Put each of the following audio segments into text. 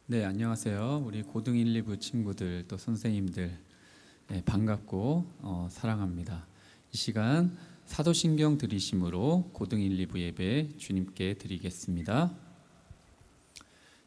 네, 안녕하세요. 우리 고등 1, 2부 친구들 또 선생님들 반갑고 사랑합니다. 이 시간 사도신경 들이심으로 고등 1, 2부 예배 주님께 드리겠습니다.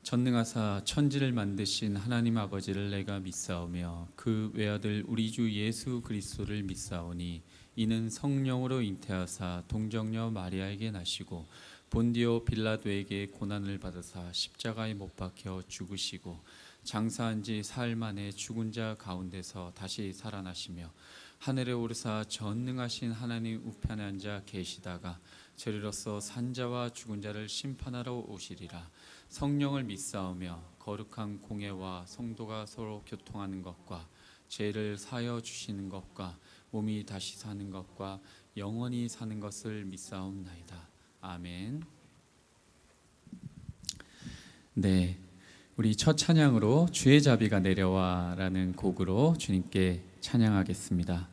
전능하사 천지를 만드신 하나님 아버지를 내가 믿사오며 그 외아들 우리 주 예수 그리스도를 믿사오니 이는 성령으로 잉태하사 동정녀 마리아에게 나시고 본디오 빌라도에게 고난을 받으사 십자가에 못 박혀 죽으시고 장사한 지 사흘 만에 죽은 자 가운데서 다시 살아나시며 하늘에 오르사 전능하신 하나님 우편에 앉아 계시다가 저리로서 산자와 죽은 자를 심판하러 오시리라. 성령을 믿사오며 거룩한 공예와 성도가 서로 교통하는 것과 죄를 사하여 주시는 것과 몸이 다시 사는 것과 영원히 사는 것을 믿사옵나이다. 아멘. 네, 우리 첫 찬양으로 주의 자비가 내려와라는 곡으로 주님께 찬양하겠습니다.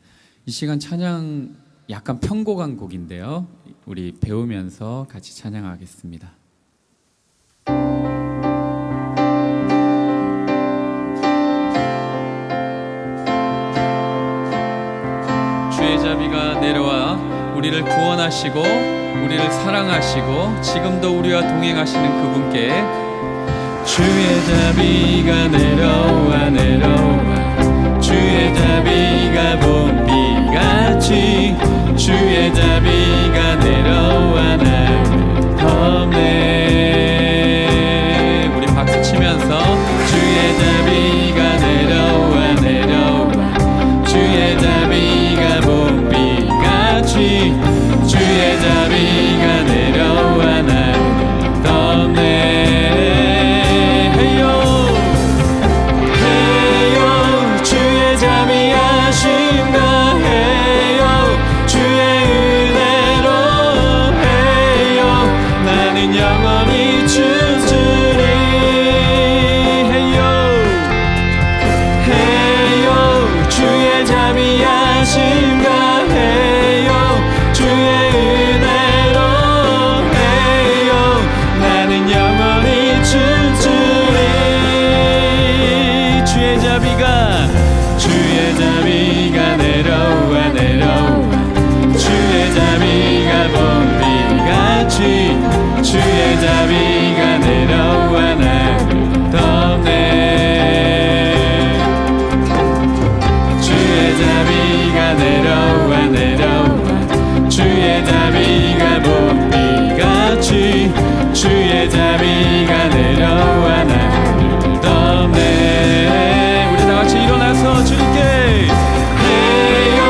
이 시간 찬양 약간 편곡한 곡인데요, 우리 배우면서 같이 찬양하겠습니다. 주의 자비가 내려와 우리를 구원하시고 우리를 사랑하시고 지금도 우리와 동행하시는 그분께 주의 자비가 내려와 내려와 주의 자비가 봄비같이 주의 자비가 내려와 나를 덮네. 우리 박수 치면서 주의 자비가 내려와 내려와 주의 자비가 봄비같이 주의 자비가 내려와 나를 덮네. 해요 주의 자비 하신가 해요 주의 은혜로 해요 나는 영원히 춤추리. 해요 주의 자비 하신가 해요 주의 은혜로 해요 나는 영원히 춤추리. 주의 자비가 내려와 내려와 주의 자비가 봄비같이 주의 자비가 내려와 나를 덮네. 주의 자비가 내려와 내려와 주의 자비가 봄비같이 주의 자비가 내려와 나를 덮네. 우리 다같이 일어나서 주님께 해요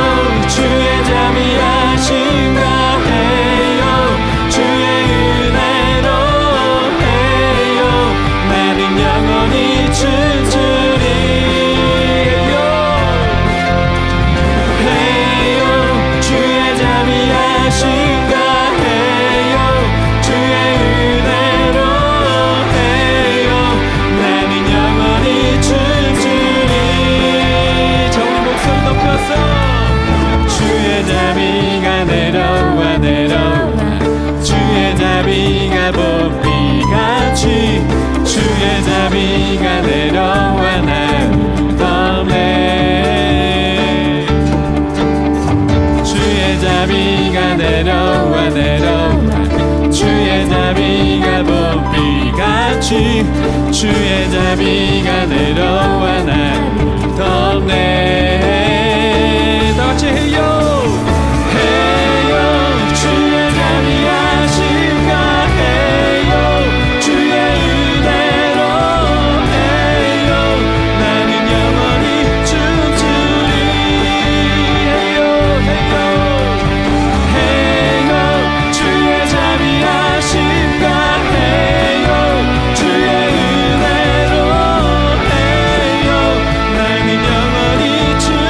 주의 자비 하신가 해요 주의 은혜로 해요 나는 영원히 춤추리. 해요 주의 자비 하신가 해요 주의 은혜로 해요 나는 영원히 춤추리. 자 우리 목소리 높여서 주의 자비가 내려와 내려와 주의 자비가 봄비같이 주의 자비가 내려와 나를 덮네. 주의 자비가 내려와 내려와 주의 자비가 봄비같이 주의 자비가 내려와 나를 덮네. 다같이 해요 해요 주의 자비 하신가 해요 주의 은혜로 해요 나는 영원히 춤추리. 해요 해요 주의 자비 하신가 해요 주의 은혜로 해요 나는 영원히 춤추리.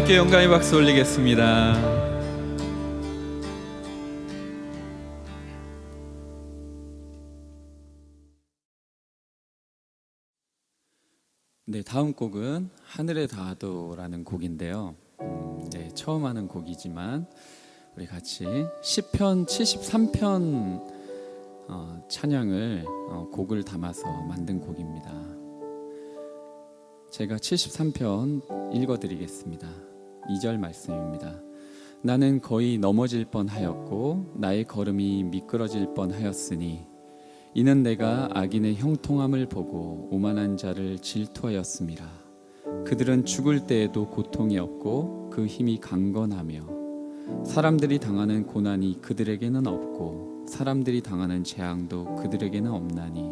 함께 영광의 박수 올리겠습니다. 네, 다음 곡은 하늘에 닿아도라는 곡인데요. 네, 처음 하는 곡이지만 우리 같이 시편 73편 찬양을 곡을 담아서 만든 곡입니다. 제가 73편 읽어드리겠습니다. 2절 말씀입니다. 나는 거의 넘어질 뻔하였고 나의 걸음이 미끄러질 뻔하였으니 이는 내가 악인의 형통함을 보고 오만한 자를 질투하였음이라. 그들은 죽을 때에도 고통이 없고 그 힘이 강건하며 사람들이 당하는 고난이 그들에게는 없고 사람들이 당하는 재앙도 그들에게는 없나니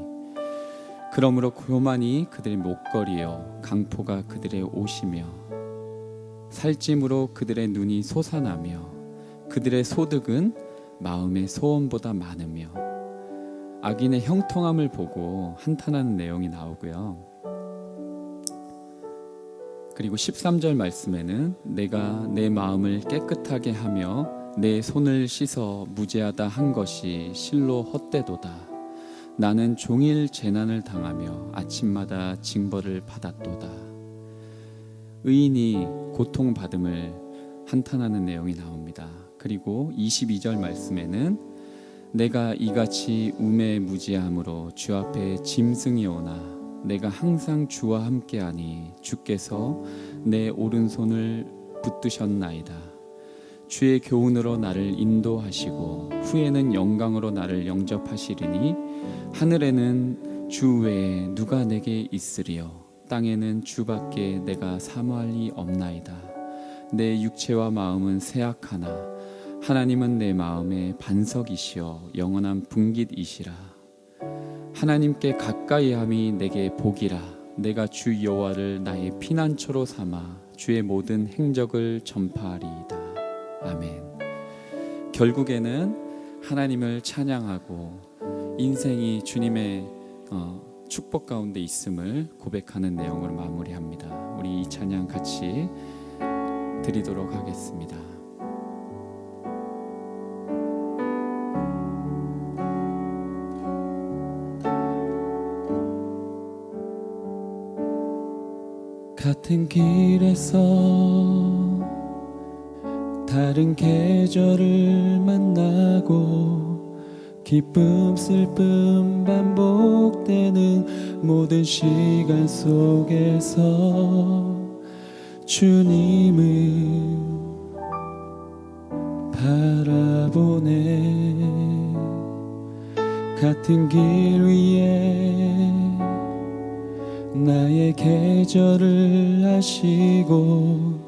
그러므로 교만이 그들의 목걸이요 강포가 그들의 옷이며 살찜으로 그들의 눈이 솟아나며 그들의 소득은 마음의 소원보다 많으며 악인의 형통함을 보고 한탄하는 내용이 나오고요. 그리고 13절 말씀에는 내가 내 마음을 깨끗하게 하며 내 손을 씻어 무죄하다 한 것이 실로 헛되도다. 나는 종일 재난을 당하며 아침마다 징벌을 받았도다. 의인이 고통받음을 한탄하는 내용이 나옵니다. 그리고 22절 말씀에는 내가 이같이 우매무지함으로 주 앞에 짐승이 오나 내가 항상 주와 함께하니 주께서 내 오른손을 붙드셨나이다. 주의 교훈으로 나를 인도하시고 후에는 영광으로 나를 영접하시리니 하늘에는 주 외에 누가 내게 있으리요 땅에는 주밖에 내가 사모할 이 없나이다. 내 육체와 마음은 쇠약하나 하나님은 내 마음의 반석이시여 영원한 분깃이시라. 하나님께 가까이함이 내게 복이라. 내가 주 여호와를 나의 피난처로 삼아 주의 모든 행적을 전파하리이다. 아멘. 결국에는 하나님을 찬양하고 인생이 주님의 축복 가운데 있음을 고백하는 내용으로 마무리합니다. 우리 이 찬양 같이 드리도록 하겠습니다. 같은 길에서 다른 계절을 만나고 기쁨 슬픔 반복되는 모든 시간 속에서 주님을 바라보네. 같은 길 위에 나의 계절을 아시고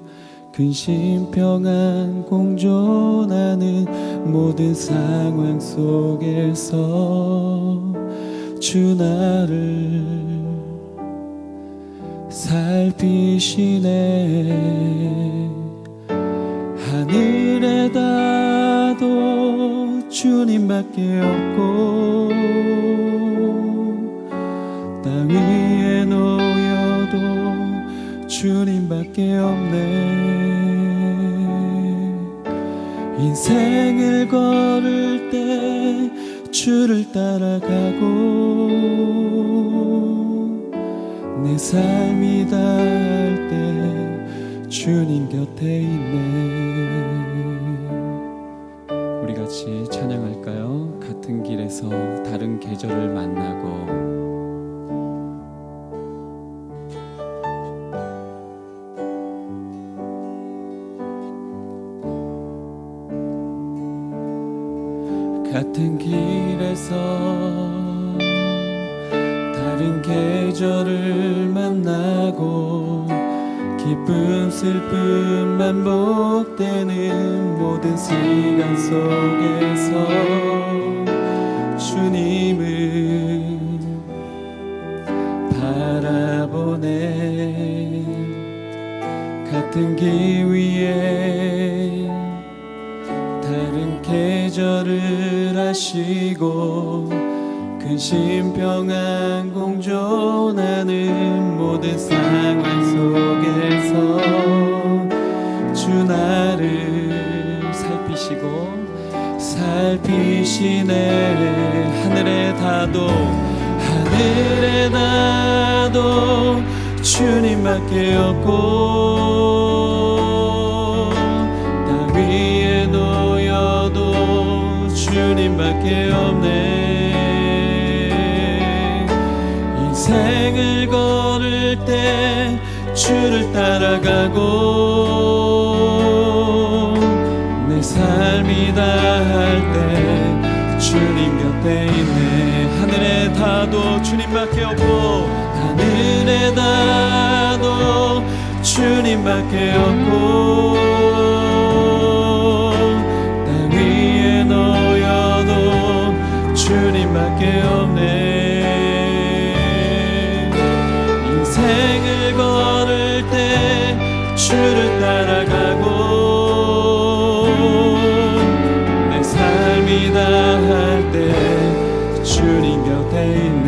근심 평안 공존하는 모든 상황 속에서 주 나를 살피시네. 하늘에 닿아도 주님밖에 없고 땅 위에 놓여도 주님밖에 없네. 인생을 걸을 때 주를 따라가고 내 삶이 닿을 때 주님 곁에 있네. 우리 같이 찬양할까요? 같은 길에서 다른 계절을 만나고 같은 길에서 다른 계절을 만나고 기쁨 슬픔 반복되는 모든 시간 속에서 주님을 바라보네. 같은 길 위에 다른 계절을 아시고 근심 평안 공존하는 모든 상황 속에서 주 나를 살피시네. 하늘에 닿아도 주님밖에 없고, 땅 위에 놓여도 주님밖에 없네. 인생을 걸을 때 주를 따라가고, 내 삶이 다할 때 주님 곁에 있네. 하늘에 닿아도 주님밖에 없고, 하늘에 닿아도 주님밖에 없고, 땅 위에 놓여도 주님밖에 없네. 인생을 걸을 때 주를 따라가고, 내 삶이 다할 때 주님 곁에 있네.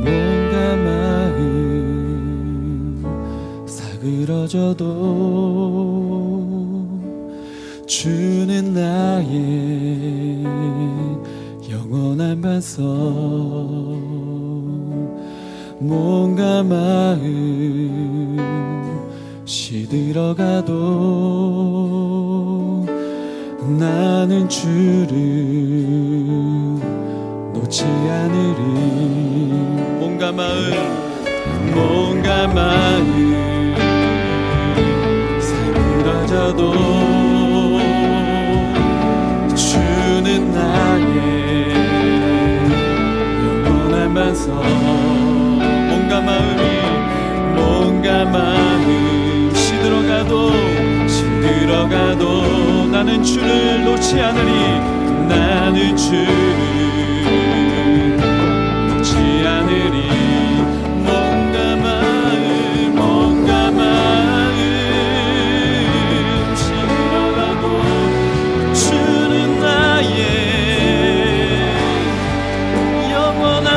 뭔가 마음 사그러져도 주는 나의 영원한 반석. 뭔가 마음 시들어가도 나는 주를 놓지 않으리. 뭔가 마음 사그러져도 주는 나의 영원한 반석. 뭔가 마음 시들어가도 나는 주를 놓지 않으리. 나는 주를 놓지 않으리. 뭔가 마음 시들어가도 주는 나의 영원한.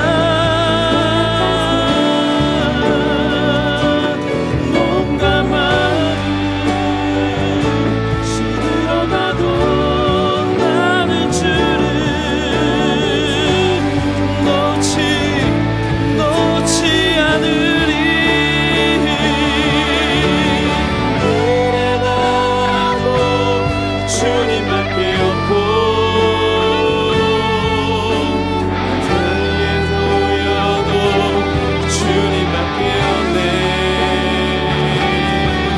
뭔가 마음 시들어가도 나는 주를 놓지 않으리. 그래도 주님밖에 없고, 땅에 놓여도 주님밖에 없네. 인생을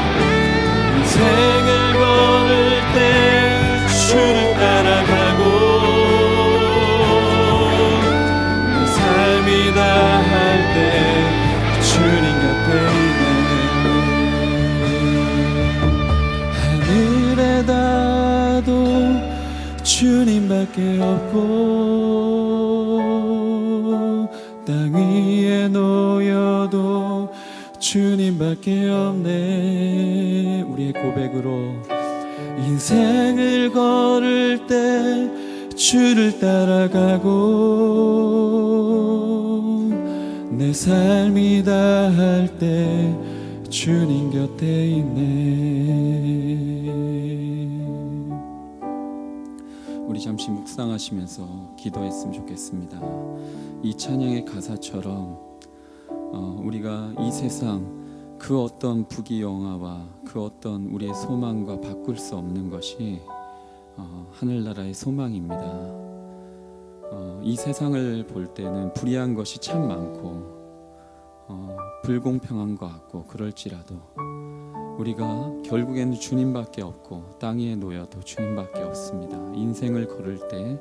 걸을 때 주를 따라가고, 내 삶이 다할 때 주님 곁에 있네. 하늘에 닿아도 주님밖에 없고, 땅 위에 놓여도 주님밖에 없네. 우리의 고백으로 인생을 걸을 때 주를 따라가고, 내 삶이 다할 때 주님 곁에 있네. 우리 잠시 묵상하시면서 기도했으면 좋겠습니다. 이 찬양의 가사처럼 우리가 이 세상 그 어떤 부귀영화와 그 어떤 우리의 소망과 바꿀 수 없는 것이 하늘나라의 소망입니다. 이 세상을 볼 때는 불의한 것이 참 많고 불공평한 것 같고, 그럴지라도 우리가 결국에는 주님밖에 없고 땅 위에 놓여도 주님밖에 없습니다. 인생을 걸을 때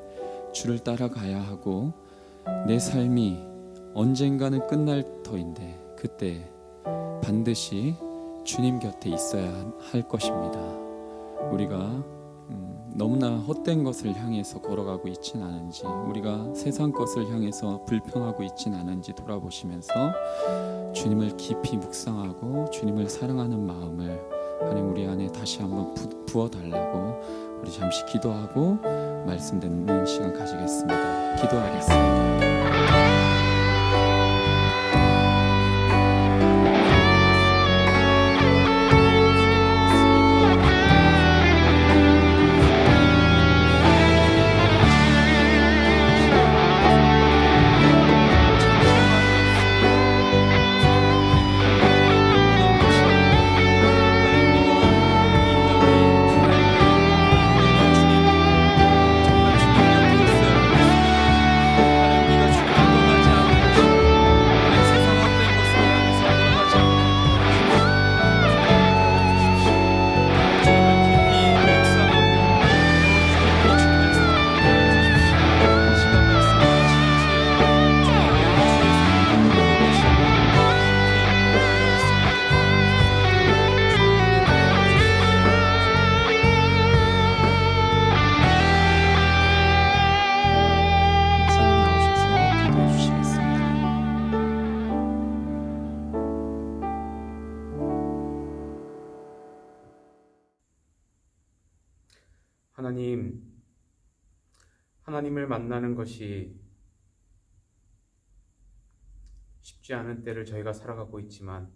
주를 따라가야 하고, 내 삶이 언젠가는 끝날 터인데 그때 반드시 주님 곁에 있어야 할 것입니다. 우리가 너무나 헛된 것을 향해서 걸어가고 있진 않은지, 우리가 세상 것을 향해서 불평하고 있진 않은지 돌아보시면서 주님을 깊이 묵상하고 주님을 사랑하는 마음을 하나님 우리 안에 다시 한번 부어달라고 우리 잠시 기도하고 말씀 듣는 시간 가지겠습니다. 기도하겠습니다. 하나님을 만나는 것이 쉽지 않은 때를 저희가 살아가고 있지만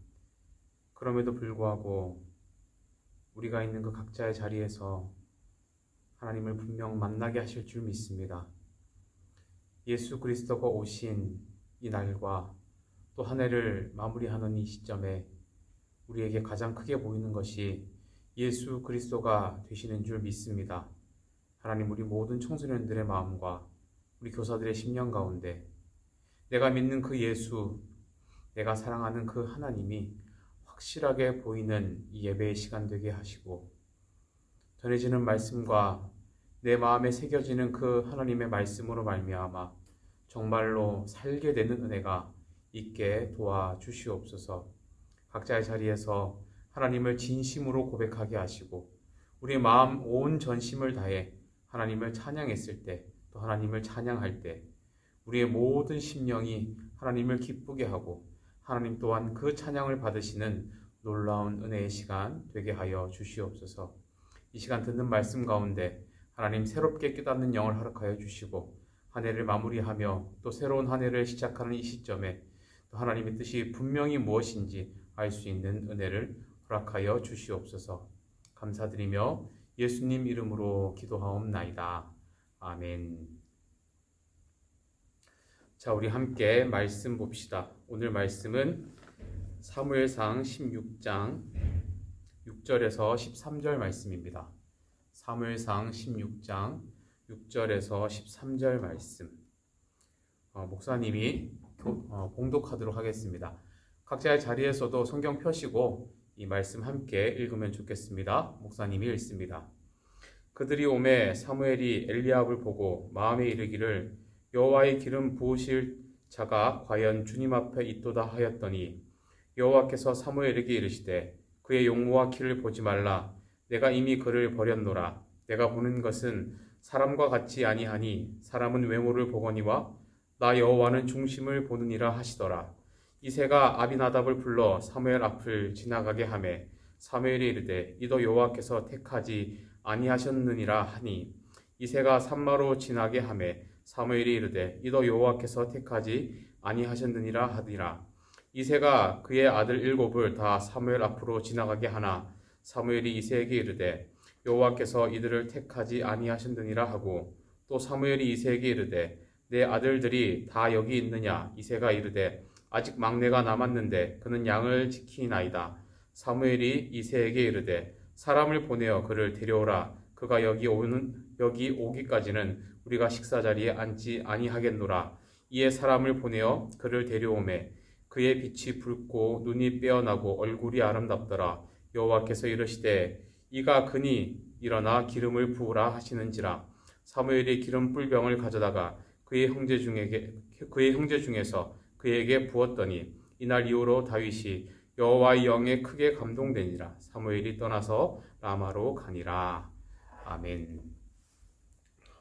그럼에도 불구하고 우리가 있는 그 각자의 자리에서 하나님을 분명 만나게 하실 줄 믿습니다. 예수 그리스도가 오신 이 날과 또 한 해를 마무리하는 이 시점에 우리에게 가장 크게 보이는 것이 예수 그리스도가 되시는 줄 믿습니다. 하나님, 우리 모든 청소년들의 마음과 우리 교사들의 심령 가운데 내가 믿는 그 예수, 내가 사랑하는 그 하나님이 확실하게 보이는 이 예배의 시간 되게 하시고, 전해지는 말씀과 내 마음에 새겨지는 그 하나님의 말씀으로 말미암아 정말로 살게 되는 은혜가 있게 도와주시옵소서. 각자의 자리에서 하나님을 진심으로 고백하게 하시고 우리의 마음 온 전심을 다해 하나님을 찬양했을 때, 또 하나님을 찬양할 때 우리의 모든 심령이 하나님을 기쁘게 하고 하나님 또한 그 찬양을 받으시는 놀라운 은혜의 시간 되게 하여 주시옵소서. 이 시간 듣는 말씀 가운데 하나님 새롭게 깨닫는 영을 허락하여 주시고 한 해를 마무리하며 또 새로운 한 해를 시작하는 이 시점에 또 하나님의 뜻이 분명히 무엇인지 알 수 있는 은혜를 허락하여 주시옵소서. 감사드리며 예수님 이름으로 기도하옵나이다. 아멘. 자, 우리 함께 말씀 봅시다. 오늘 말씀은 사무엘상 16장 6절에서 13절 말씀입니다. 사무엘상 16장 6절에서 13절 말씀. 목사님이 봉독하도록 하겠습니다. 각자의 자리에서도 성경 펴시고 이 말씀 함께 읽으면 좋겠습니다. 목사님이 읽습니다. 그들이 오매 사무엘이 엘리압을 보고 마음에 이르기를 여호와의 기름 부으실 자가 과연 주님 앞에 있도다 하였더니 여호와께서 사무엘에게 이르시되 그의 용모와 키를 보지 말라. 내가 이미 그를 버렸노라. 내가 보는 것은 사람과 같지 아니하니 사람은 외모를 보거니와 나 여호와는 중심을 보느니라 하시더라. 이새가 아비나답을 불러 사무엘 앞을 지나가게 하매 사무엘이 이르되 이도 여호와께서 택하지 아니하셨느니라 하니 이새가 산마로 지나게 하매 사무엘이 이르되 이도 여호와께서 택하지 아니하셨느니라 하니라. 이새가 그의 아들 7을 다 사무엘 앞으로 지나가게 하나 사무엘이 이새에게 이르되 여호와께서 이들을 택하지 아니하셨느니라 하고 또 사무엘이 이새에게 이르되 내 아들들이 다 여기 있느냐. 이새가 이르되 아직 막내가 남았는데 그는 양을 지키나이다. 사무엘이 이새에게 이르되 사람을 보내어 그를 데려오라. 그가 여기 오기까지는 우리가 식사 자리에 앉지 아니하겠노라. 이에 사람을 보내어 그를 데려오매 그의 빛이 붉고 눈이 빼어나고 얼굴이 아름답더라. 여호와께서 이르시되 이가 그니 일어나 기름을 부으라 하시는지라. 사무엘이 기름 뿔병을 가져다가 그의 형제 중에서 그에게 부었더니 이날 이후로 다윗이 여호와의 영에 크게 감동되니라. 사무엘이 떠나서 라마로 가니라. 아멘.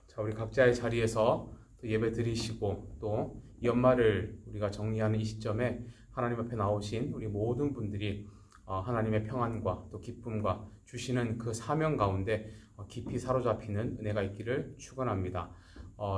자, 우리 각자의 자리에서 또 예배 드리시고 또 연말을 우리가 정리하는 이 시점에 하나님 앞에 나오신 우리 모든 분들이 하나님의 평안과 또 기쁨과 주시는 그 사명 가운데 깊이 사로잡히는 은혜가 있기를 축원합니다.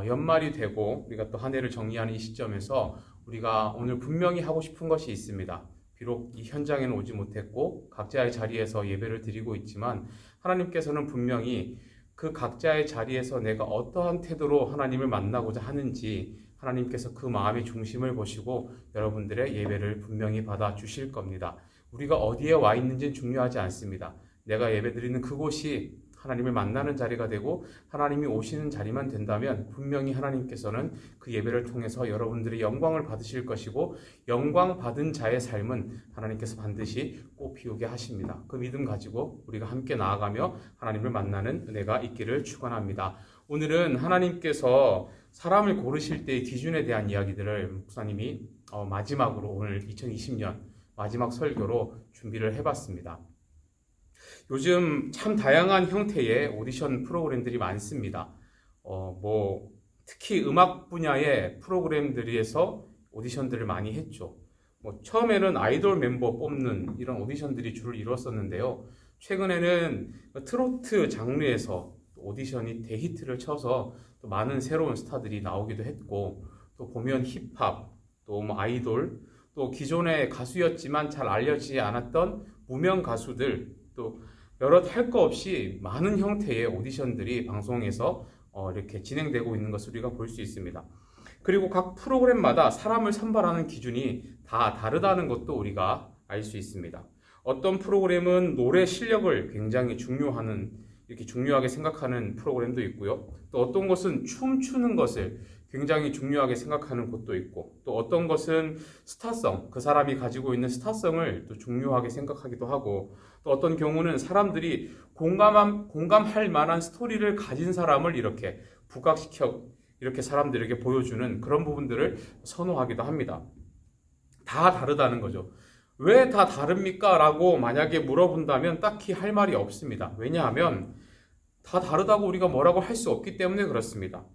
연말이 되고 우리가 또 한 해를 정리하는 이 시점에서 우리가 오늘 분명히 하고 싶은 것이 있습니다. 비록 이 현장에는 오지 못했고 각자의 자리에서 예배를 드리고 있지만 하나님께서는 분명히 그 각자의 자리에서 내가 어떠한 태도로 하나님을 만나고자 하는지 하나님께서 그 마음의 중심을 보시고 여러분들의 예배를 분명히 받아 주실 겁니다. 우리가 어디에 와 있는지는 중요하지 않습니다. 내가 예배드리는 그곳이 하나님을 만나는 자리가 되고 하나님이 오시는 자리만 된다면 분명히 하나님께서는 그 예배를 통해서 여러분들의 영광을 받으실 것이고 영광 받은 자의 삶은 하나님께서 반드시 꽃피우게 하십니다. 그 믿음 가지고 우리가 함께 나아가며 하나님을 만나는 은혜가 있기를 축원합니다. 오늘은 하나님께서 사람을 고르실 때의 기준에 대한 이야기들을 목사님이 마지막으로 오늘 2020년 마지막 설교로 준비를 해봤습니다. 요즘 참 다양한 형태의 오디션 프로그램들이 많습니다. 특히 음악 분야의 프로그램들에서 오디션들을 많이 했죠. 처음에는 아이돌 멤버 뽑는 이런 오디션들이 주를 이뤘었는데요. 최근에는 트로트 장르에서 오디션이 대히트를 쳐서 또 많은 새로운 스타들이 나오기도 했고, 또 보면 힙합, 또 아이돌, 또 기존의 가수였지만 잘 알려지지 않았던 무명 가수들, 또 여럿 할 거 없이 많은 형태의 오디션들이 방송에서 이렇게 진행되고 있는 것을 우리가 볼 수 있습니다. 그리고 각 프로그램마다 사람을 선발하는 기준이 다 다르다는 것도 우리가 알 수 있습니다. 어떤 프로그램은 노래 실력을 굉장히 이렇게 중요하게 생각하는 프로그램도 있고요. 또 어떤 것은 춤추는 것을 굉장히 중요하게 생각하는 곳도 있고, 또 어떤 것은 스타성, 그 사람이 가지고 있는 스타성을 또 중요하게 생각하기도 하고, 또 어떤 경우는 사람들이 공감할 만한 스토리를 가진 사람을 이렇게 부각시켜 이렇게 사람들에게 보여주는 그런 부분들을 선호하기도 합니다. 다 다르다는 거죠. 왜 다 다릅니까? 라고 만약에 물어본다면 딱히 할 말이 없습니다. 왜냐하면 다 다르다고 우리가 뭐라고 할 수 없기 때문에 그렇습니다.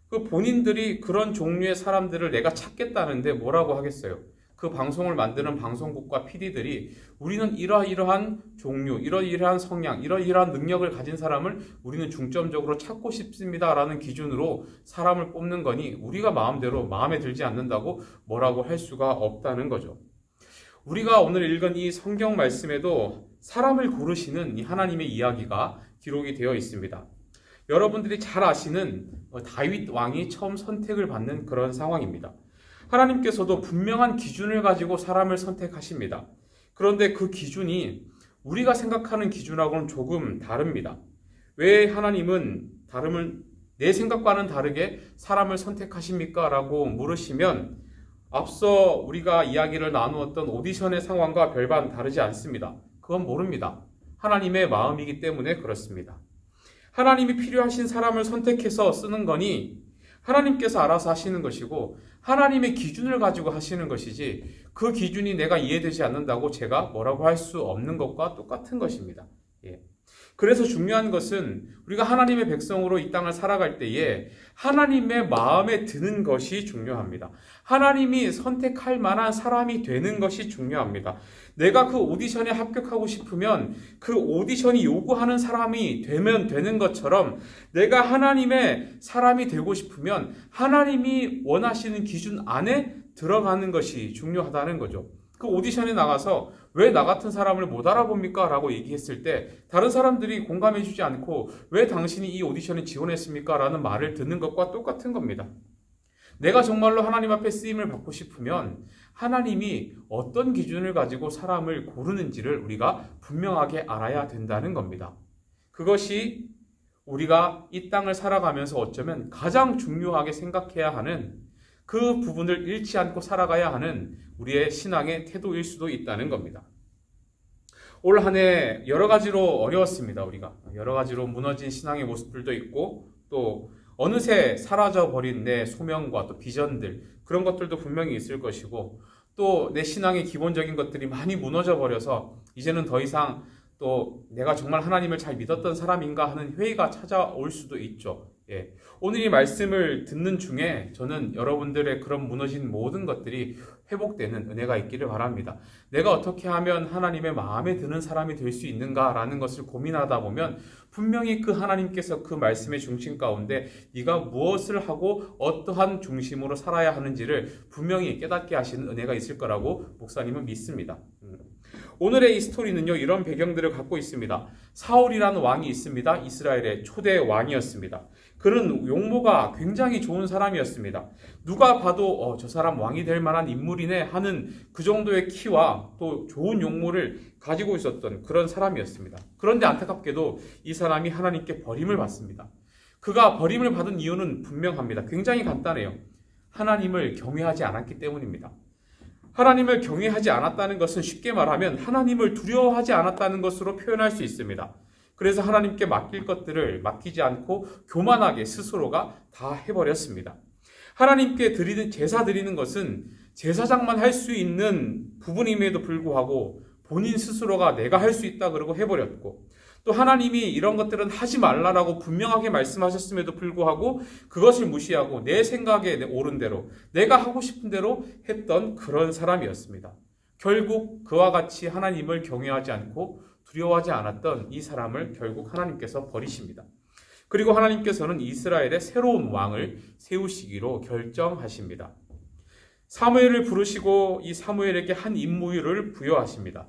그 본인들이 그런 종류의 사람들을 내가 찾겠다는데 뭐라고 하겠어요? 그 방송을 만드는 방송국과 PD들이 우리는 이러이러한 종류, 이러이러한 성향, 이러이러한 능력을 가진 사람을 우리는 중점적으로 찾고 싶습니다라는 기준으로 사람을 뽑는 거니 우리가 마음대로 마음에 들지 않는다고 뭐라고 할 수가 없다는 거죠. 우리가 오늘 읽은 이 성경 말씀에도 사람을 고르시는 이 하나님의 이야기가 기록이 되어 있습니다. 여러분들이 잘 아시는 다윗 왕이 처음 선택을 받는 그런 상황입니다. 하나님께서도 분명한 기준을 가지고 사람을 선택하십니다. 그런데 그 기준이 우리가 생각하는 기준하고는 조금 다릅니다. 왜 하나님은 내 생각과는 다르게 사람을 선택하십니까? 라고 물으시면 앞서 우리가 이야기를 나누었던 오디션의 상황과 별반 다르지 않습니다. 그건 모릅니다. 하나님의 마음이기 때문에 그렇습니다. 하나님이 필요하신 사람을 선택해서 쓰는 거니 하나님께서 알아서 하시는 것이고 하나님의 기준을 가지고 하시는 것이지 그 기준이 내가 이해되지 않는다고 제가 뭐라고 할 수 없는 것과 똑같은 것입니다. 그래서 중요한 것은 우리가 하나님의 백성으로 이 땅을 살아갈 때에 하나님의 마음에 드는 것이 중요합니다. 하나님이 선택할 만한 사람이 되는 것이 중요합니다. 내가 그 오디션에 합격하고 싶으면 그 오디션이 요구하는 사람이 되면 되는 것처럼 내가 하나님의 사람이 되고 싶으면 하나님이 원하시는 기준 안에 들어가는 것이 중요하다는 거죠. 그 오디션에 나가서 왜 나 같은 사람을 못 알아봅니까? 라고 얘기했을 때 다른 사람들이 공감해주지 않고 왜 당신이 이 오디션에 지원했습니까? 라는 말을 듣는 것과 똑같은 겁니다. 내가 정말로 하나님 앞에 쓰임을 받고 싶으면 하나님이 어떤 기준을 가지고 사람을 고르는지를 우리가 분명하게 알아야 된다는 겁니다. 그것이 우리가 이 땅을 살아가면서 어쩌면 가장 중요하게 생각해야 하는 그 부분을 잃지 않고 살아가야 하는 우리의 신앙의 태도일 수도 있다는 겁니다. 올 한 해 여러 가지로 어려웠습니다. 우리가 여러 가지로 무너진 신앙의 모습들도 있고 또 어느새 사라져버린 내 소명과 또 비전들 그런 것들도 분명히 있을 것이고 또 내 신앙의 기본적인 것들이 많이 무너져 버려서 이제는 더 이상 또 내가 정말 하나님을 잘 믿었던 사람인가 하는 회의가 찾아올 수도 있죠. 예. 오늘 이 말씀을 듣는 중에 저는 여러분들의 그런 무너진 모든 것들이 회복되는 은혜가 있기를 바랍니다. 내가 어떻게 하면 하나님의 마음에 드는 사람이 될 수 있는가라는 것을 고민하다 보면 분명히 그 하나님께서 그 말씀의 중심 가운데 네가 무엇을 하고 어떠한 중심으로 살아야 하는지를 분명히 깨닫게 하시는 은혜가 있을 거라고 목사님은 믿습니다. 오늘의 이 스토리는요, 이런 배경들을 갖고 있습니다. 사울이라는 왕이 있습니다. 이스라엘의 초대 왕이었습니다. 그는 용모가 굉장히 좋은 사람이었습니다. 누가 봐도 저 사람 왕이 될 만한 인물이네 하는 그 정도의 키와 또 좋은 용모를 가지고 있었던 그런 사람이었습니다. 그런데 안타깝게도 이 사람이 하나님께 버림을 받습니다. 그가 버림을 받은 이유는 분명합니다. 굉장히 간단해요. 하나님을 경외하지 않았기 때문입니다. 하나님을 경외하지 않았다는 것은 쉽게 말하면 하나님을 두려워하지 않았다는 것으로 표현할 수 있습니다. 그래서 하나님께 맡길 것들을 맡기지 않고 교만하게 스스로가 다 해버렸습니다. 하나님께 제사 드리는 것은 제사장만 할 수 있는 부분임에도 불구하고 본인 스스로가 내가 할 수 있다 그러고 해버렸고, 또 하나님이 이런 것들은 하지 말라라고 분명하게 말씀하셨음에도 불구하고 그것을 무시하고 내 생각에 옳은 대로 내가 하고 싶은 대로 했던 그런 사람이었습니다. 결국 그와 같이 하나님을 경외하지 않고 두려워하지 않았던 이 사람을 결국 하나님께서 버리십니다. 그리고 하나님께서는 이스라엘의 새로운 왕을 세우시기로 결정하십니다. 사무엘을 부르시고 이 사무엘에게 한 임무를 부여하십니다.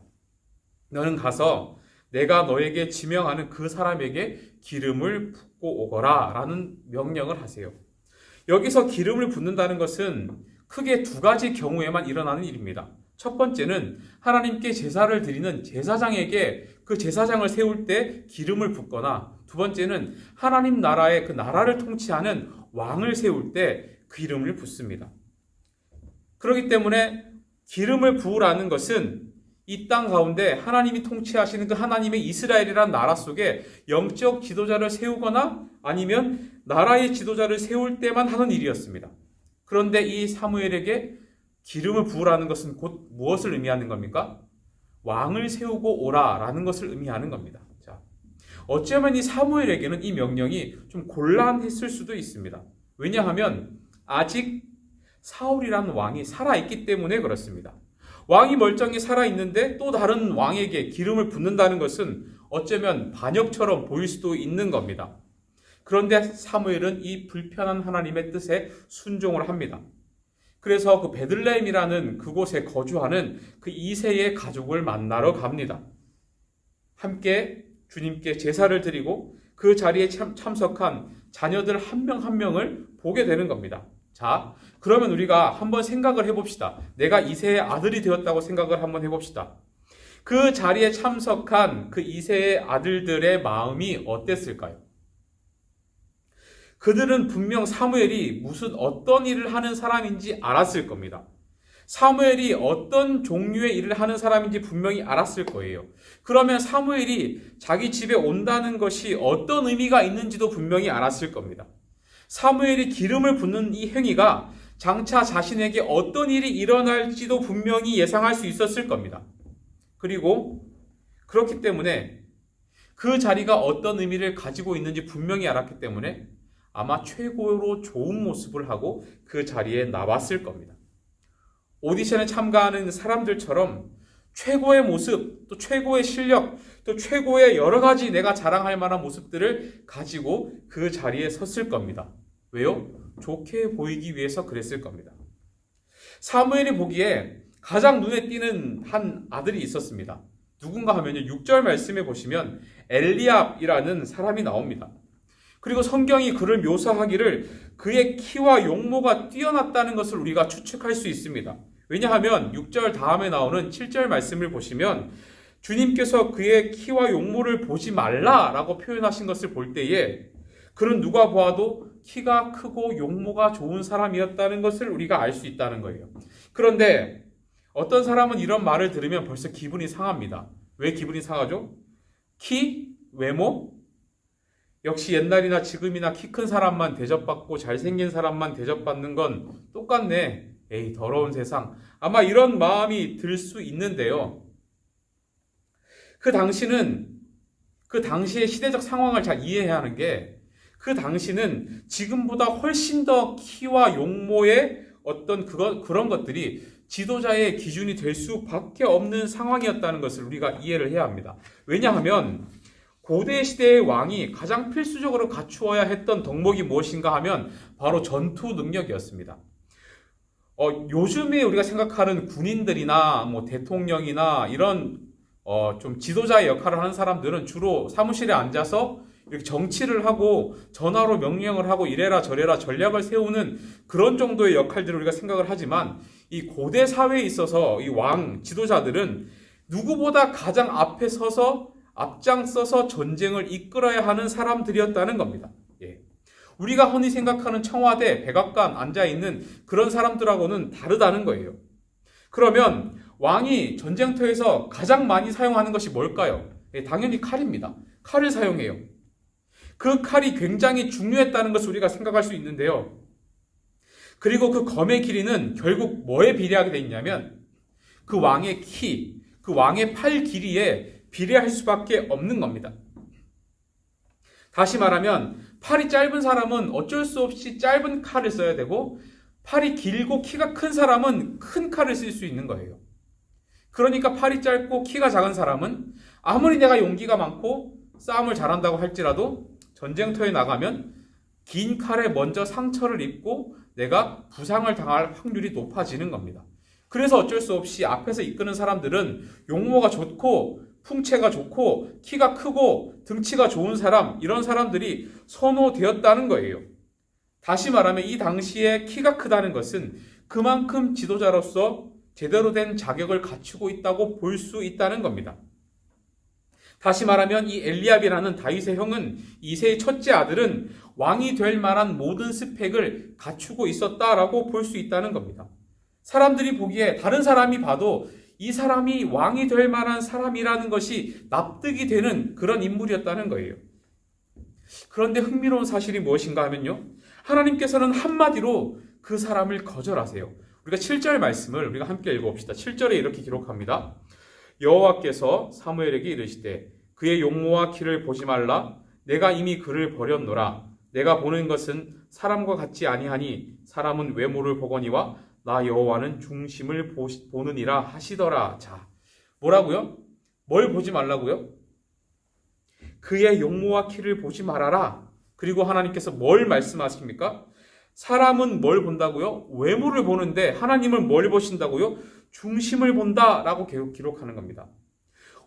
너는 가서 내가 너에게 지명하는 그 사람에게 기름을 붓고 오거라 라는 명령을 하세요. 여기서 기름을 붓는다는 것은 크게 두 가지 경우에만 일어나는 일입니다. 첫 번째는 하나님께 제사를 드리는 제사장에게 그 제사장을 세울 때 기름을 붓거나, 두 번째는 하나님 나라의 그 나라를 통치하는 왕을 세울 때 기름을 붓습니다. 그렇기 때문에 기름을 부으라는 것은 이 땅 가운데 하나님이 통치하시는 그 하나님의 이스라엘이라는 나라 속에 영적 지도자를 세우거나 아니면 나라의 지도자를 세울 때만 하는 일이었습니다. 그런데 이 사무엘에게 기름을 부으라는 것은 곧 무엇을 의미하는 겁니까? 왕을 세우고 오라라는 것을 의미하는 겁니다. 자, 어쩌면 이 사무엘에게는 이 명령이 좀 곤란했을 수도 있습니다. 왜냐하면 아직 사울이라는 왕이 살아있기 때문에 그렇습니다. 왕이 멀쩡히 살아있는데 또 다른 왕에게 기름을 붓는다는 것은 어쩌면 반역처럼 보일 수도 있는 겁니다. 그런데 사무엘은 이 불편한 하나님의 뜻에 순종을 합니다. 그래서 그 베들레헴이라는 그곳에 거주하는 그 이새의 가족을 만나러 갑니다. 함께 주님께 제사를 드리고 그 자리에 참석한 자녀들 한 명 한 명을 보게 되는 겁니다. 자, 그러면 우리가 한번 생각을 해봅시다. 내가 이새의 아들이 되었다고 생각을 한번 해봅시다. 그 자리에 참석한 그 이새의 아들들의 마음이 어땠을까요? 그들은 분명 사무엘이 어떤 일을 하는 사람인지 알았을 겁니다. 사무엘이 어떤 종류의 일을 하는 사람인지 분명히 알았을 거예요. 그러면 사무엘이 자기 집에 온다는 것이 어떤 의미가 있는지도 분명히 알았을 겁니다. 사무엘이 기름을 붓는 이 행위가 장차 자신에게 어떤 일이 일어날지도 분명히 예상할 수 있었을 겁니다. 그리고 그렇기 때문에 그 자리가 어떤 의미를 가지고 있는지 분명히 알았기 때문에 아마 최고로 좋은 모습을 하고 그 자리에 나왔을 겁니다. 오디션에 참가하는 사람들처럼 최고의 모습, 또 최고의 실력, 또 최고의 여러 가지 내가 자랑할 만한 모습들을 가지고 그 자리에 섰을 겁니다. 왜요? 좋게 보이기 위해서 그랬을 겁니다. 사무엘이 보기에 가장 눈에 띄는 한 아들이 있었습니다. 누군가 하면요, 6절 말씀에 보시면 엘리압이라는 사람이 나옵니다. 그리고 성경이 그를 묘사하기를 그의 키와 용모가 뛰어났다는 것을 우리가 추측할 수 있습니다. 왜냐하면 6절 다음에 나오는 7절 말씀을 보시면 주님께서 그의 키와 용모를 보지 말라라고 표현하신 것을 볼 때에 그는 누가 보아도 키가 크고 용모가 좋은 사람이었다는 것을 우리가 알 수 있다는 거예요. 그런데 어떤 사람은 이런 말을 들으면 벌써 기분이 상합니다. 왜 기분이 상하죠? 키, 외모? 역시 옛날이나 지금이나 키 큰 사람만 대접받고 잘생긴 사람만 대접받는 건 똑같네. 에이, 더러운 세상. 아마 이런 마음이 들 수 있는데요. 그 당시의 시대적 상황을 잘 이해해야 하는 게 그 당시는 지금보다 훨씬 더 키와 용모의 어떤 그런 것들이 지도자의 기준이 될 수밖에 없는 상황이었다는 것을 우리가 이해를 해야 합니다. 왜냐하면 고대 시대의 왕이 가장 필수적으로 갖추어야 했던 덕목이 무엇인가 하면 바로 전투 능력이었습니다. 요즘에 우리가 생각하는 군인들이나 뭐 대통령이나 이런 좀 지도자의 역할을 하는 사람들은 주로 사무실에 앉아서 이렇게 정치를 하고 전화로 명령을 하고 이래라 저래라 전략을 세우는 그런 정도의 역할들을 우리가 생각을 하지만 이 고대 사회에 있어서 이 왕 지도자들은 누구보다 가장 앞에 서서 앞장서서 전쟁을 이끌어야 하는 사람들이었다는 겁니다. 예. 우리가 흔히 생각하는 청와대 백악관 앉아있는 그런 사람들하고는 다르다는 거예요. 그러면 왕이 전쟁터에서 가장 많이 사용하는 것이 뭘까요? 예, 당연히 칼입니다. 칼을 사용해요. 그 칼이 굉장히 중요했다는 것을 우리가 생각할 수 있는데요. 그리고 그 검의 길이는 결국 뭐에 비례하게 돼 있냐면 그 왕의 키, 그 왕의 팔 길이에 비례할 수밖에 없는 겁니다. 다시 말하면 팔이 짧은 사람은 어쩔 수 없이 짧은 칼을 써야 되고 팔이 길고 키가 큰 사람은 큰 칼을 쓸 수 있는 거예요. 그러니까 팔이 짧고 키가 작은 사람은 아무리 내가 용기가 많고 싸움을 잘한다고 할지라도 전쟁터에 나가면 긴 칼에 먼저 상처를 입고 내가 부상을 당할 확률이 높아지는 겁니다. 그래서 어쩔 수 없이 앞에서 이끄는 사람들은 용모가 좋고 풍채가 좋고 키가 크고 등치가 좋은 사람, 이런 사람들이 선호되었다는 거예요. 다시 말하면 이 당시에 키가 크다는 것은 그만큼 지도자로서 제대로 된 자격을 갖추고 있다고 볼 수 있다는 겁니다. 다시 말하면 이 엘리압이라는 다윗의 형은 이새의 첫째 아들은 왕이 될 만한 모든 스펙을 갖추고 있었다라고 볼 수 있다는 겁니다. 사람들이 보기에 다른 사람이 봐도 이 사람이 왕이 될 만한 사람이라는 것이 납득이 되는 그런 인물이었다는 거예요. 그런데 흥미로운 사실이 무엇인가 하면요, 하나님께서는 한마디로 그 사람을 거절하세요. 우리가 7절 말씀을 우리가 함께 읽어봅시다. 7절에 이렇게 기록합니다. 여호와께서 사무엘에게 이르시되 그의 용모와 키를 보지 말라. 내가 이미 그를 버렸노라. 내가 보는 것은 사람과 같지 아니하니 사람은 외모를 보거니와 나 여호와는 중심을 보느니라 하시더라. 자, 뭐라고요? 뭘 보지 말라고요? 그의 용모와 키를 보지 말아라. 그리고 하나님께서 뭘 말씀하십니까? 사람은 뭘 본다고요? 외모를 보는데 하나님은 뭘 보신다고요? 중심을 본다라고 기록하는 겁니다.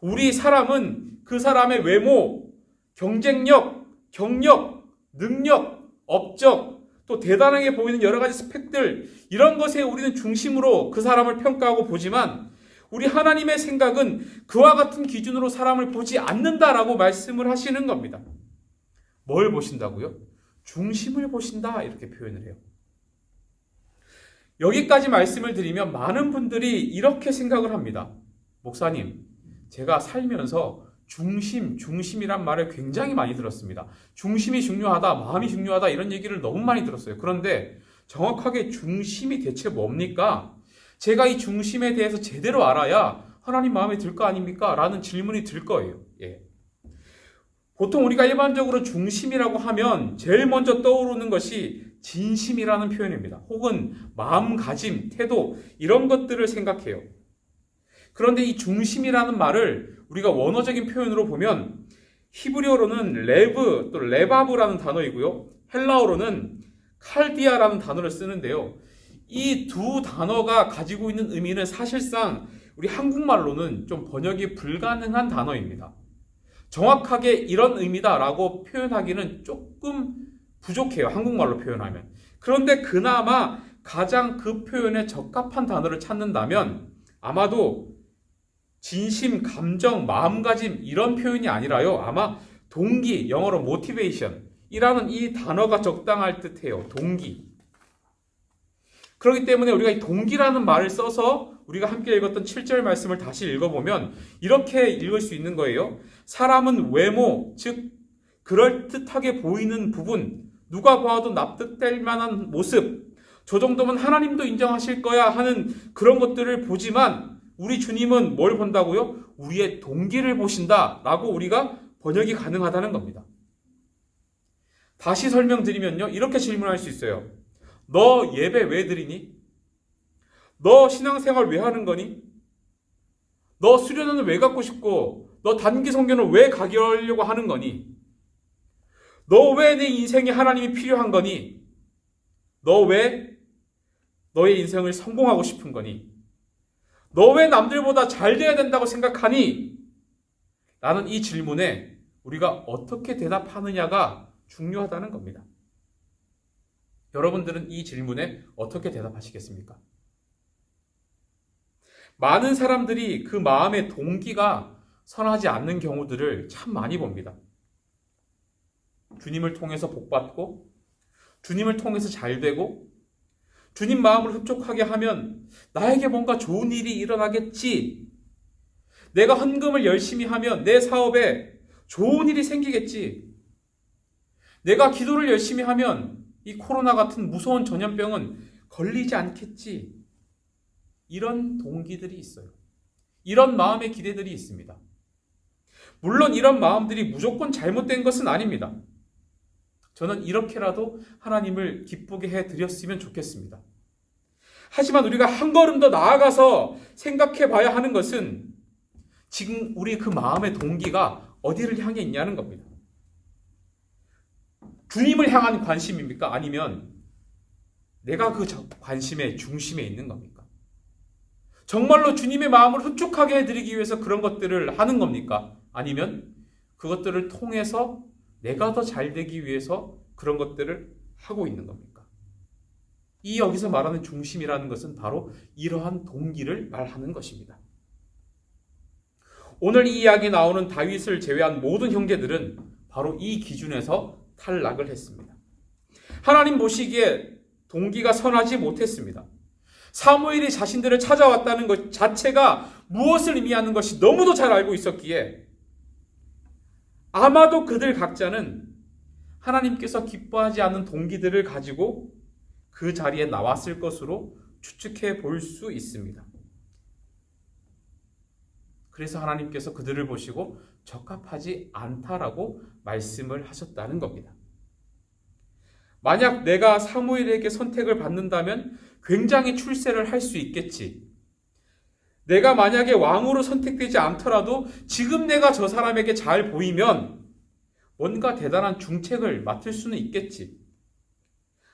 우리 사람은 그 사람의 외모, 경쟁력, 경력, 능력, 업적, 또 대단하게 보이는 여러 가지 스펙들, 이런 것에 우리는 중심으로 그 사람을 평가하고 보지만 우리 하나님의 생각은 그와 같은 기준으로 사람을 보지 않는다라고 말씀을 하시는 겁니다. 뭘 보신다고요? 중심을 보신다, 이렇게 표현을 해요. 여기까지 말씀을 드리면 많은 분들이 이렇게 생각을 합니다. 목사님, 제가 살면서 중심이란 말을 굉장히 많이 들었습니다. 중심이 중요하다, 마음이 중요하다, 이런 얘기를 너무 많이 들었어요. 그런데 정확하게 중심이 대체 뭡니까? 제가 이 중심에 대해서 제대로 알아야 하나님 마음에 들 거 아닙니까? 라는 질문이 들 거예요. 예. 보통 우리가 일반적으로 중심이라고 하면 제일 먼저 떠오르는 것이 진심이라는 표현입니다. 혹은 마음가짐, 태도, 이런 것들을 생각해요. 그런데 이 중심이라는 말을 우리가 원어적인 표현으로 보면 히브리어로는 레브, 또 레바브라는 단어이고요. 헬라어로는 칼디아라는 단어를 쓰는데요. 이 두 단어가 가지고 있는 의미는 사실상 우리 한국말로는 좀 번역이 불가능한 단어입니다. 정확하게 이런 의미다라고 표현하기는 조금 부족해요. 한국말로 표현하면. 그런데 그나마 가장 그 표현에 적합한 단어를 찾는다면 아마도 진심, 감정, 마음가짐, 이런 표현이 아니라요, 아마 동기, 영어로 motivation이라는 이 단어가 적당할 듯해요. 동기. 그렇기 때문에 우리가 이 동기라는 말을 써서 우리가 함께 읽었던 7절 말씀을 다시 읽어보면 이렇게 읽을 수 있는 거예요. 사람은 외모, 즉 그럴듯하게 보이는 부분, 누가 봐도 납득될 만한 모습, 저 정도면 하나님도 인정하실 거야 하는 그런 것들을 보지만 우리 주님은 뭘 본다고요? 우리의 동기를 보신다라고 우리가 번역이 가능하다는 겁니다. 다시 설명드리면요, 이렇게 질문할 수 있어요. 너 예배 왜 드리니? 너 신앙생활 왜 하는 거니? 너 수련회는 왜 갖고 싶고, 너 단기 성경을 왜 가기하려고 하는 거니? 너 왜 내 인생에 하나님이 필요한 거니? 너 왜 너의 인생을 성공하고 싶은 거니? 너 왜 남들보다 잘 돼야 된다고 생각하니? 라는 이 질문에 우리가 어떻게 대답하느냐가 중요하다는 겁니다. 여러분들은 이 질문에 어떻게 대답하시겠습니까? 많은 사람들이 그 마음의 동기가 선하지 않는 경우들을 참 많이 봅니다. 주님을 통해서 복받고, 주님을 통해서 잘되고, 주님 마음을 흡족하게 하면 나에게 뭔가 좋은 일이 일어나겠지. 내가 헌금을 열심히 하면 내 사업에 좋은 일이 생기겠지. 내가 기도를 열심히 하면 이 코로나 같은 무서운 전염병은 걸리지 않겠지. 이런 동기들이 있어요. 이런 마음의 기대들이 있습니다. 물론 이런 마음들이 무조건 잘못된 것은 아닙니다. 저는 이렇게라도 하나님을 기쁘게 해드렸으면 좋겠습니다. 하지만 우리가 한 걸음 더 나아가서 생각해 봐야 하는 것은 지금 우리 그 마음의 동기가 어디를 향해 있냐는 겁니다. 주님을 향한 관심입니까? 아니면 내가 그 관심의 중심에 있는 겁니까? 정말로 주님의 마음을 흡족하게 해드리기 위해서 그런 것들을 하는 겁니까? 아니면 그것들을 통해서 내가 더 잘되기 위해서 그런 것들을 하고 있는 겁니까? 이 여기서 말하는 중심이라는 것은 바로 이러한 동기를 말하는 것입니다. 오늘 이 이야기에 나오는 다윗을 제외한 모든 형제들은 바로 이 기준에서 탈락을 했습니다. 하나님 보시기에 동기가 선하지 못했습니다. 사무엘이 자신들을 찾아왔다는 것 자체가 무엇을 의미하는 것이 너무도 잘 알고 있었기에 아마도 그들 각자는 하나님께서 기뻐하지 않는 동기들을 가지고 그 자리에 나왔을 것으로 추측해 볼 수 있습니다. 그래서 하나님께서 그들을 보시고 적합하지 않다라고 말씀을 하셨다는 겁니다. 만약 내가 사무엘에게 선택을 받는다면 굉장히 출세를 할 수 있겠지. 내가 만약에 왕으로 선택되지 않더라도 지금 내가 저 사람에게 잘 보이면 뭔가 대단한 중책을 맡을 수는 있겠지.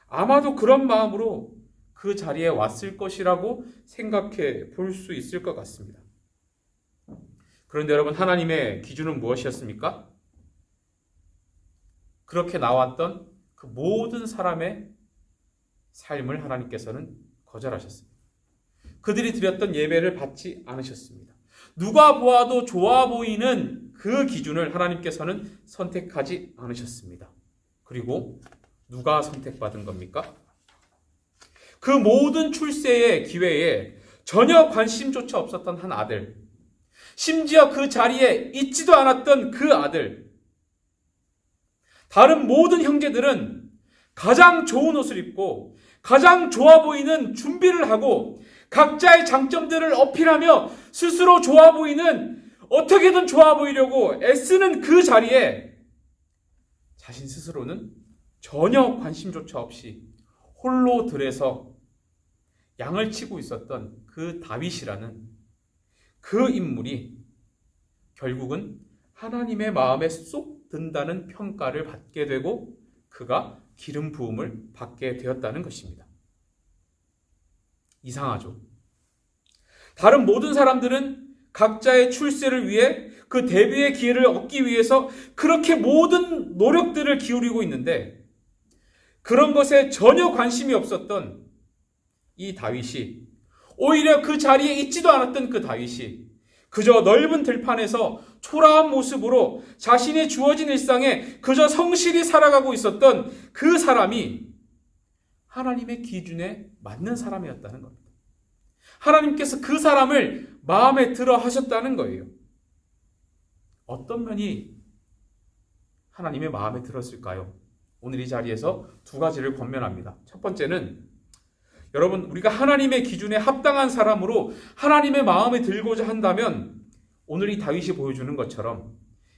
아마도 그런 마음으로 그 자리에 왔을 것이라고 생각해 볼 수 있을 것 같습니다. 그런데 여러분, 하나님의 기준은 무엇이었습니까? 그렇게 나왔던 그 모든 사람의 삶을 하나님께서는 거절하셨습니다. 그들이 드렸던 예배를 받지 않으셨습니다. 누가 보아도 좋아 보이는 그 기준을 하나님께서는 선택하지 않으셨습니다. 그리고 누가 선택받은 겁니까? 그 모든 출세의 기회에 전혀 관심조차 없었던 한 아들, 심지어 그 자리에 있지도 않았던 그 아들, 다른 모든 형제들은 가장 좋은 옷을 입고 가장 좋아 보이는 준비를 하고 각자의 장점들을 어필하며 스스로 좋아 보이는, 어떻게든 좋아 보이려고 애쓰는 그 자리에 자신 스스로는 전혀 관심조차 없이 홀로 들에서 양을 치고 있었던 그 다윗이라는 그 인물이 결국은 하나님의 마음에 쏙 든다는 평가를 받게 되고 그가 기름 부음을 받게 되었다는 것입니다. 이상하죠? 다른 모든 사람들은 각자의 출세를 위해 그 데뷔의 기회를 얻기 위해서 그렇게 모든 노력들을 기울이고 있는데 그런 것에 전혀 관심이 없었던 이 다윗이, 오히려 그 자리에 있지도 않았던 그 다윗이 그저 넓은 들판에서 초라한 모습으로 자신의 주어진 일상에 그저 성실히 살아가고 있었던 그 사람이 하나님의 기준에 맞는 사람이었다는 겁니다. 하나님께서 그 사람을 마음에 들어 하셨다는 거예요. 어떤 면이 하나님의 마음에 들었을까요? 오늘 이 자리에서 두 가지를 권면합니다. 첫 번째는 여러분, 우리가 하나님의 기준에 합당한 사람으로 하나님의 마음에 들고자 한다면 오늘 이 다윗이 보여주는 것처럼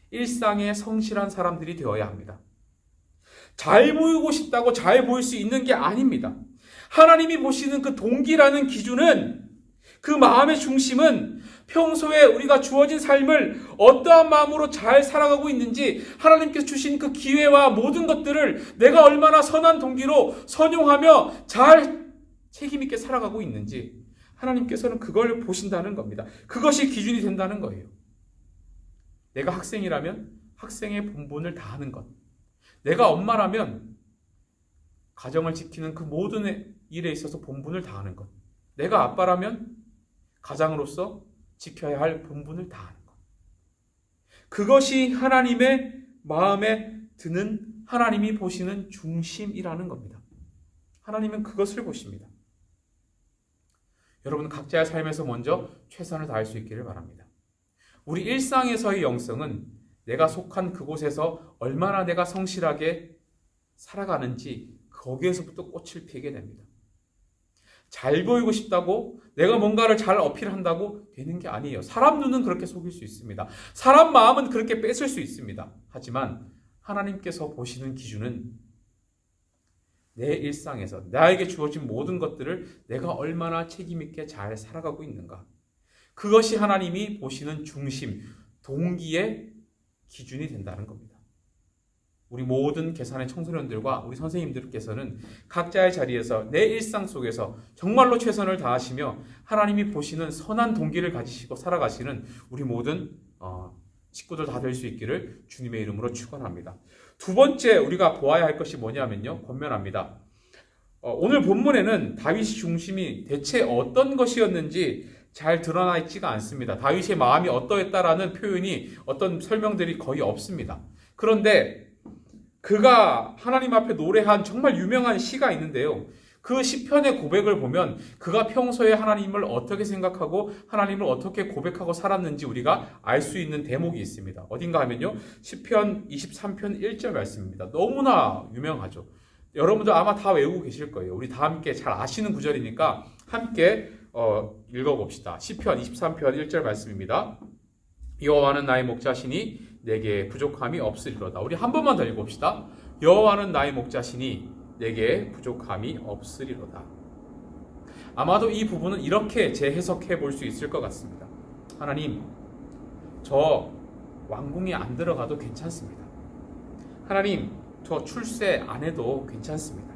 일상에 성실한 사람들이 되어야 합니다. 잘 보이고 싶다고 잘 보일 수 있는 게 아닙니다. 하나님이 보시는 그 동기라는 기준은, 그 마음의 중심은 평소에 우리가 주어진 삶을 어떠한 마음으로 잘 살아가고 있는지, 하나님께서 주신 그 기회와 모든 것들을 내가 얼마나 선한 동기로 선용하며 잘 책임있게 살아가고 있는지 하나님께서는 그걸 보신다는 겁니다. 그것이 기준이 된다는 거예요. 내가 학생이라면 학생의 본분을 다하는 것, 내가 엄마라면 가정을 지키는 그 모든 일에 있어서 본분을 다하는 것, 내가 아빠라면 가장으로서 지켜야 할 본분을 다하는 것, 그것이 하나님의 마음에 드는, 하나님이 보시는 중심이라는 겁니다. 하나님은 그것을 보십니다. 여러분, 각자의 삶에서 먼저 최선을 다할 수 있기를 바랍니다. 우리 일상에서의 영성은 내가 속한 그곳에서 얼마나 내가 성실하게 살아가는지, 거기에서부터 꽃을 피게 됩니다. 잘 보이고 싶다고 내가 뭔가를 잘 어필한다고 되는 게 아니에요. 사람 눈은 그렇게 속일 수 있습니다. 사람 마음은 그렇게 뺏을 수 있습니다. 하지만 하나님께서 보시는 기준은 내 일상에서 나에게 주어진 모든 것들을 내가 얼마나 책임있게 잘 살아가고 있는가, 그것이 하나님이 보시는 중심, 동기의 기준이 된다는 겁니다. 우리 모든 계산의 청소년들과 우리 선생님들께서는 각자의 자리에서 내 일상 속에서 정말로 최선을 다하시며 하나님이 보시는 선한 동기를 가지시고 살아가시는 우리 모든 식구들 다 될 수 있기를 주님의 이름으로 축원합니다. 두 번째 우리가 보아야 할 것이 뭐냐면요, 권면합니다. 오늘 본문에는 다윗의 중심이 대체 어떤 것이었는지 잘 드러나 있지가 않습니다. 다윗의 마음이 어떠했다라는 표현이, 어떤 설명들이 거의 없습니다. 그런데 그가 하나님 앞에 노래한 정말 유명한 시가 있는데요, 그 시편의 고백을 보면 그가 평소에 하나님을 어떻게 생각하고 하나님을 어떻게 고백하고 살았는지 우리가 알 수 있는 대목이 있습니다. 어딘가 하면요, 시편 23편 1절 말씀입니다. 너무나 유명하죠. 여러분들 아마 다 외우고 계실 거예요. 우리 다 함께 잘 아시는 구절이니까 함께 읽어봅시다. 시편 23편 1절 말씀입니다. 여호와는 나의 목자시니 내게 부족함이 없으리로다. 우리 한 번만 더 읽어봅시다. 여호와는 나의 목자시니 내게 부족함이 없으리로다. 아마도 이 부분은 이렇게 재해석해 볼 수 있을 것 같습니다. 하나님, 저 왕궁에 안 들어가도 괜찮습니다. 하나님, 저 출세 안 해도 괜찮습니다.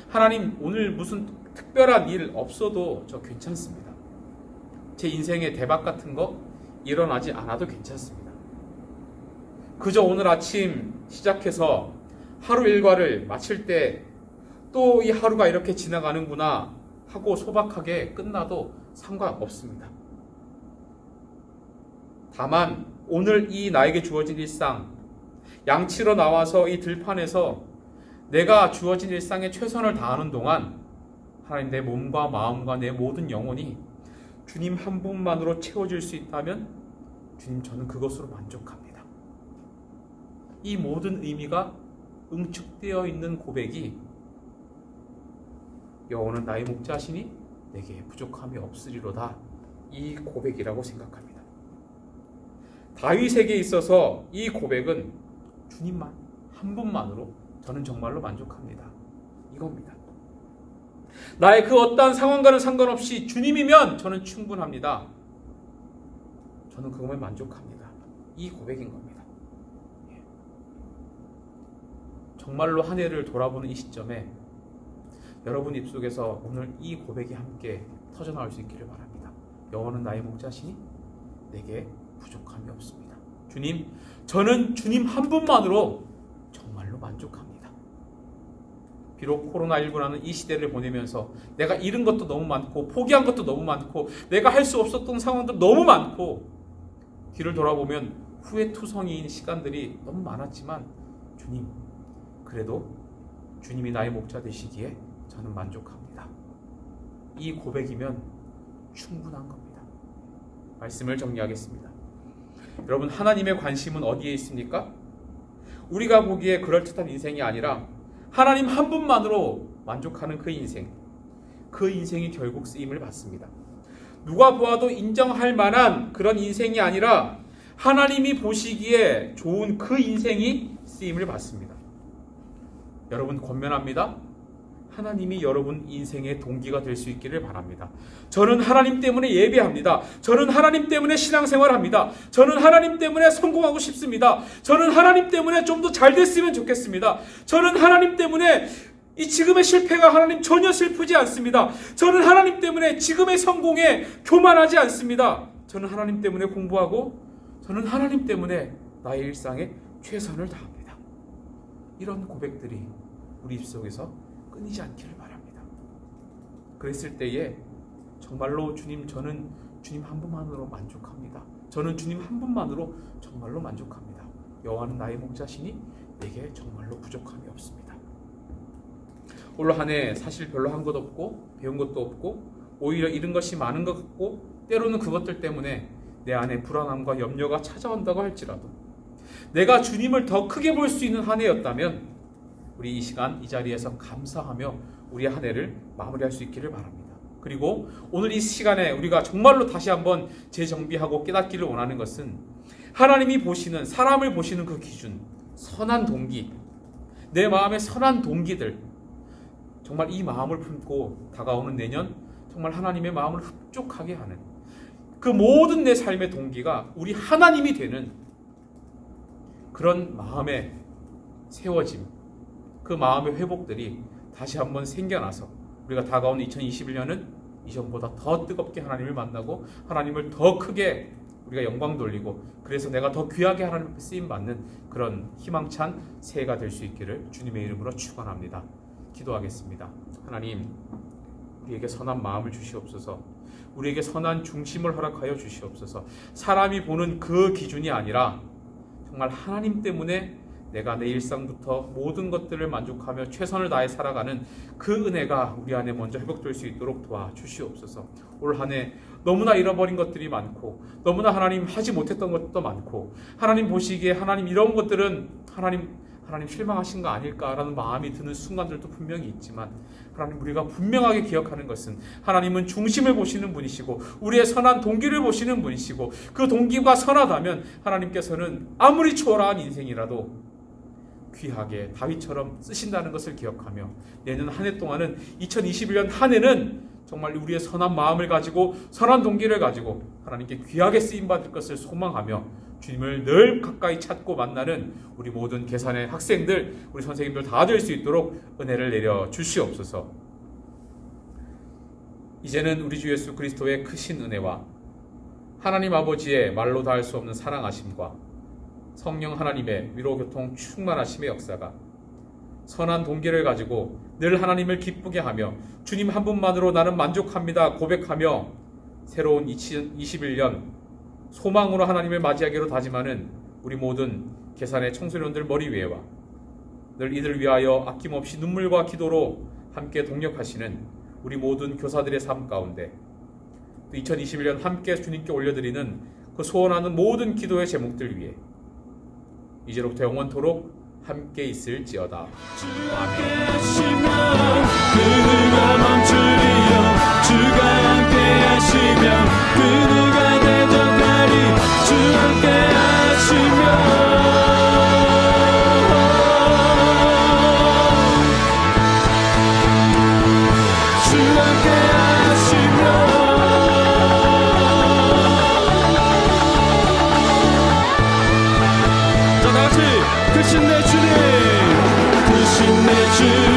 하나님, 오늘 무슨 특별한 일 없어도 저 괜찮습니다. 제 인생의 대박 같은 거 일어나지 않아도 괜찮습니다. 그저 오늘 아침 시작해서 하루 일과를 마칠 때 또 이 하루가 이렇게 지나가는구나 하고 소박하게 끝나도 상관없습니다. 다만 오늘 이 나에게 주어진 일상, 양치러 나와서 이 들판에서 내가 주어진 일상에 최선을 다하는 동안 하나님, 내 몸과 마음과 내 모든 영혼이 주님 한 분만으로 채워질 수 있다면 주님, 저는 그것으로 만족합니다. 이 모든 의미가 응축되어 있는 고백이 여호와는 나의 목자시니 내게 부족함이 없으리로다, 이 고백이라고 생각합니다. 다윗에게 있어서 이 고백은 주님만 한 분만으로 저는 정말로 만족합니다, 이겁니다. 나의 그 어떠한 상황과는 상관없이 주님이면 저는 충분합니다. 저는 그것에 만족합니다, 이 고백인 겁니다. 정말로 한 해를 돌아보는 이 시점에 여러분 입속에서 오늘 이 고백이 함께 터져나올 수 있기를 바랍니다. 여호와는 나의 목자시니 내게 부족함이 없습니다. 주님, 저는 주님 한 분만으로 정말로 만족합니다. 비록 코로나19라는 이 시대를 보내면서 내가 잃은 것도 너무 많고 포기한 것도 너무 많고 내가 할 수 없었던 상황도 너무 많고 뒤를 돌아보면 후회투성이인 시간들이 너무 많았지만 주님, 그래도 주님이 나의 목자 되시기에 저는 만족합니다. 이 고백이면 충분한 겁니다. 말씀을 정리하겠습니다. 여러분, 하나님의 관심은 어디에 있습니까? 우리가 보기에 그럴듯한 인생이 아니라 하나님 한 분만으로 만족하는 그 인생, 그 인생이 결국 쓰임을 받습니다. 누가 보아도 인정할 만한 그런 인생이 아니라 하나님이 보시기에 좋은 그 인생이 쓰임을 받습니다. 여러분 권면합니다. 하나님이 여러분 인생의 동기가 될 수 있기를 바랍니다. 저는 하나님 때문에 예배합니다. 저는 하나님 때문에 신앙생활합니다. 저는 하나님 때문에 성공하고 싶습니다. 저는 하나님 때문에 좀 더 잘 됐으면 좋겠습니다. 저는 하나님 때문에 이 지금의 실패가 하나님 전혀 슬프지 않습니다. 저는 하나님 때문에 지금의 성공에 교만하지 않습니다. 저는 하나님 때문에 공부하고 저는 하나님 때문에 나의 일상에 최선을 다합니다. 이런 고백들이 우리 입속에서 끊이지 않기를 바랍니다. 그랬을 때에 정말로 주님, 저는 주님 한 분만으로 만족합니다. 저는 주님 한 분만으로 정말로 만족합니다. 여호와는 나의 목자시니 내게 정말로 부족함이 없습니다. 올 한 해 사실 별로 한 것 없고 배운 것도 없고 오히려 잃은 것이 많은 것 같고 때로는 그것들 때문에 내 안에 불안함과 염려가 찾아온다고 할지라도 내가 주님을 더 크게 볼 수 있는 한 해였다면 우리 이 시간 이 자리에서 감사하며 우리의 한 해를 마무리할 수 있기를 바랍니다. 그리고 오늘 이 시간에 우리가 정말로 다시 한번 재정비하고 깨닫기를 원하는 것은 하나님이 보시는, 사람을 보시는 그 기준, 선한 동기, 내 마음의 선한 동기들, 정말 이 마음을 품고 다가오는 내년 정말 하나님의 마음을 흡족하게 하는 그 모든 내 삶의 동기가 우리 하나님이 되는 그런 마음의 세워짐, 그 마음의 회복들이 다시 한번 생겨나서 우리가 다가오는 2021년은 이전보다 더 뜨겁게 하나님을 만나고 하나님을 더 크게 우리가 영광 돌리고 그래서 내가 더 귀하게 하나님 앞에 쓰임받는 그런 희망찬 새해가 될 수 있기를 주님의 이름으로 축원합니다. 기도하겠습니다. 하나님, 우리에게 선한 마음을 주시옵소서. 우리에게 선한 중심을 허락하여 주시옵소서. 사람이 보는 그 기준이 아니라 정말 하나님 때문에 내가 내 일상부터 모든 것들을 만족하며 최선을 다해 살아가는 그 은혜가 우리 안에 먼저 회복될 수 있도록 도와주시옵소서. 올 한 해 너무나 잃어버린 것들이 많고 너무나 하나님 하지 못했던 것도 많고 하나님 보시기에 하나님 이런 것들은 하나님 실망하신 거 아닐까라는 마음이 드는 순간들도 분명히 있지만 하나님, 우리가 분명하게 기억하는 것은 하나님은 중심을 보시는 분이시고 우리의 선한 동기를 보시는 분이시고 그 동기가 선하다면 하나님께서는 아무리 초라한 인생이라도 귀하게 다윗처럼 쓰신다는 것을 기억하며 내년 한 해 동안은 2021년 한 해는 정말 우리의 선한 마음을 가지고 선한 동기를 가지고 하나님께 귀하게 쓰임받을 것을 소망하며 주님을 늘 가까이 찾고 만나는 우리 모든 계산의 학생들, 우리 선생님들 다 될 수 있도록 은혜를 내려 주시옵소서. 이제는 우리 주 예수 그리스도의 크신 은혜와 하나님 아버지의 말로 다할 수 없는 사랑하심과 성령 하나님의 위로교통 충만하심의 역사가 선한 동기를 가지고 늘 하나님을 기쁘게 하며 주님 한 분만으로 나는 만족합니다 고백하며 새로운 2021년 소망으로 하나님을 맞이하기로 다짐하는 우리 모든 계산의 청소년들 머리 위에와 늘 이들 위하여 아낌없이 눈물과 기도로 함께 동력하시는 우리 모든 교사들의 삶 가운데 2021년 함께 주님께 올려드리는 그 소원하는 모든 기도의 제목들 위해 이제로부터 영원토록 함께 있을지어다. 아멘. 그가 멈추리요 주가 함께 하시면 그가 대적하리 주 함께 하시면 주 함께 하시면 자 다같이 크신 내 주님 크신 내 주님